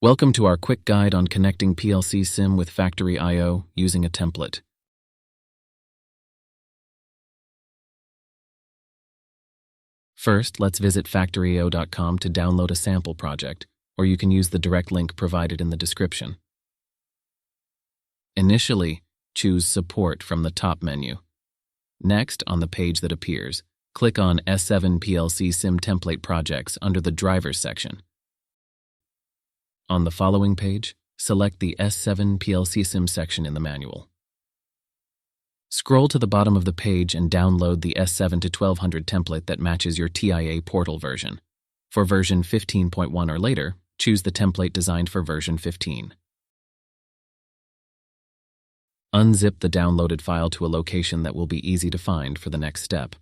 Welcome to our quick guide on connecting PLC-SIM with factory I/O using a template. First, let's visit factoryio.com to download a sample project, or you can use the direct link provided in the description. Initially, choose Support from the top menu. Next, on the page that appears, click on S7 PLC-SIM Template Projects under the Drivers section. On the following page, select the S7 PLC-SIM section in the manual. Scroll to the bottom of the page and download the S7 to 1200 template that matches your TIA portal version. For version 15.1 or later, choose the template designed for version 15. Unzip the downloaded file to a location that will be easy to find for the next step.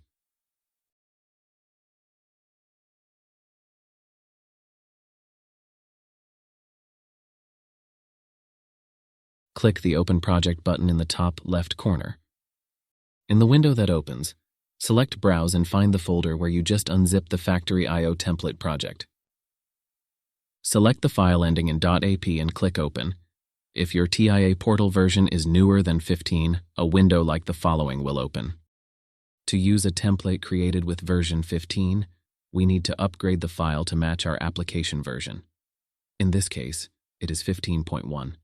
Click the Open Project button in the top left corner. In the window that opens, select Browse and find the folder where you just unzipped the Factory I/O template project. Select the file ending in .ap and click Open. If your TIA portal version is newer than 15, a window like the following will open. To use a template created with version 15, we need to upgrade the file to match our application version. In this case, it is 15.1.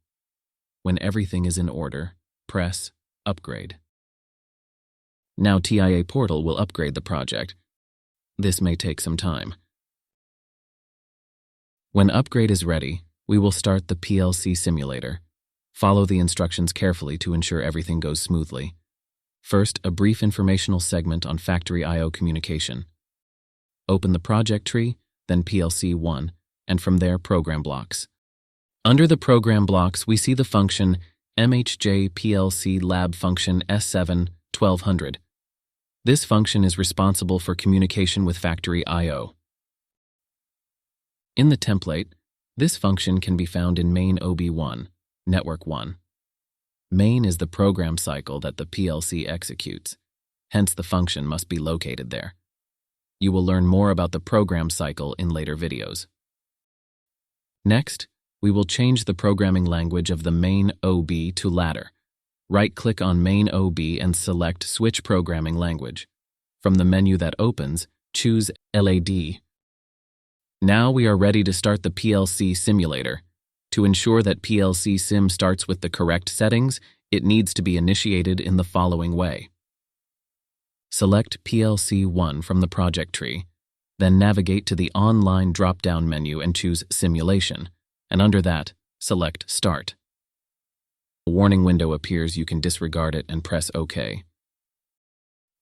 When everything is in order, press Upgrade. Now TIA Portal will upgrade the project. This may take some time. When upgrade is ready, we will start the PLC simulator. Follow the instructions carefully to ensure everything goes smoothly. First, a brief informational segment on Factory I/O communication. Open the project tree, then PLC1, and from there program blocks. Under the program blocks, we see the function MHJ PLC Lab Function S7 1200. This function is responsible for communication with Factory I/O. In the template, this function can be found in main OB1, Network 1. Main is the program cycle that the PLC executes, hence the function must be located there. You will learn more about the program cycle in later videos. Next, we will change the programming language of the main OB to ladder. Right-click on main OB and select Switch Programming Language. From the menu that opens, choose LAD. Now we are ready to start the PLC simulator. To ensure that PLC-SIM starts with the correct settings, it needs to be initiated in the following way. Select PLC1 from the project tree, then navigate to the online drop-down menu and choose Simulation, and under that, select Start. A warning window appears. You can disregard it and press OK.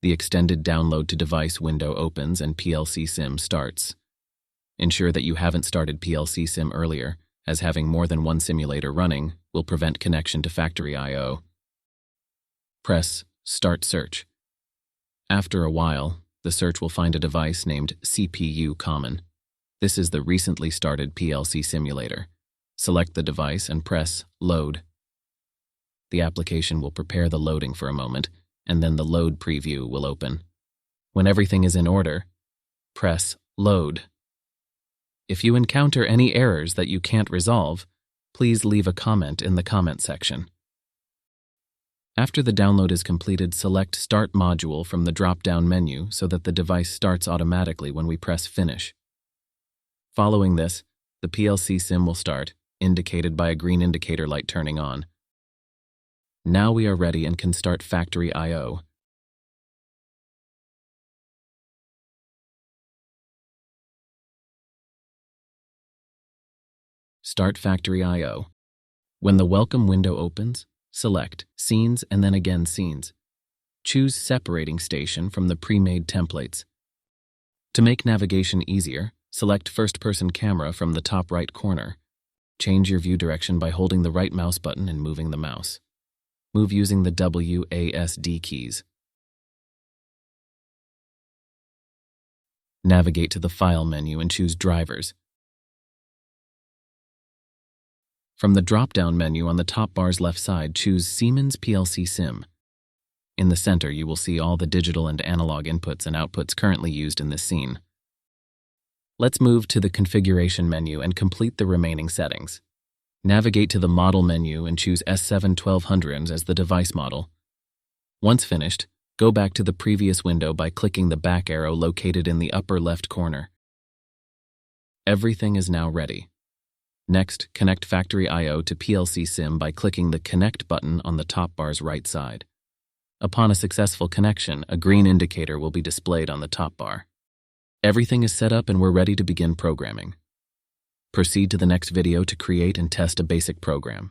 The extended download to device window opens and PLC-SIM starts. Ensure that you haven't started PLC-SIM earlier, as having more than one simulator running will prevent connection to Factory I/O. Press Start Search. After a while, the search will find a device named CPU Common. This is the recently started PLC simulator. Select the device and press Load. The application will prepare the loading for a moment, and then the load preview will open. When everything is in order, press Load. If you encounter any errors that you can't resolve, please leave a comment in the comment section. After the download is completed, select Start Module from the drop-down menu so that the device starts automatically when we press Finish. Following this, the PLC-SIM will start, indicated by a green indicator light turning on. Now we are ready and can start Factory I/O. Start Factory I/O. When the welcome window opens, select Scenes and then again Scenes. Choose Separating Station from the pre-made templates. To make navigation easier, select First-Person Camera from the top right corner. Change your view direction by holding the right mouse button and moving the mouse. Move using the WASD keys. Navigate to the File menu and choose Drivers. From the drop-down menu on the top bar's left side, choose Siemens PLC-SIM. In the center, you will see all the digital and analog inputs and outputs currently used in this scene. Let's move to the configuration menu and complete the remaining settings. Navigate to the model menu and choose S7-1200 as the device model. Once finished, go back to the previous window by clicking the back arrow located in the upper left corner. Everything is now ready. Next, connect Factory I/O to PLC-SIM by clicking the Connect button on the top bar's right side. Upon a successful connection, a green indicator will be displayed on the top bar. Everything is set up and we're ready to begin programming. Proceed to the next video to create and test a basic program.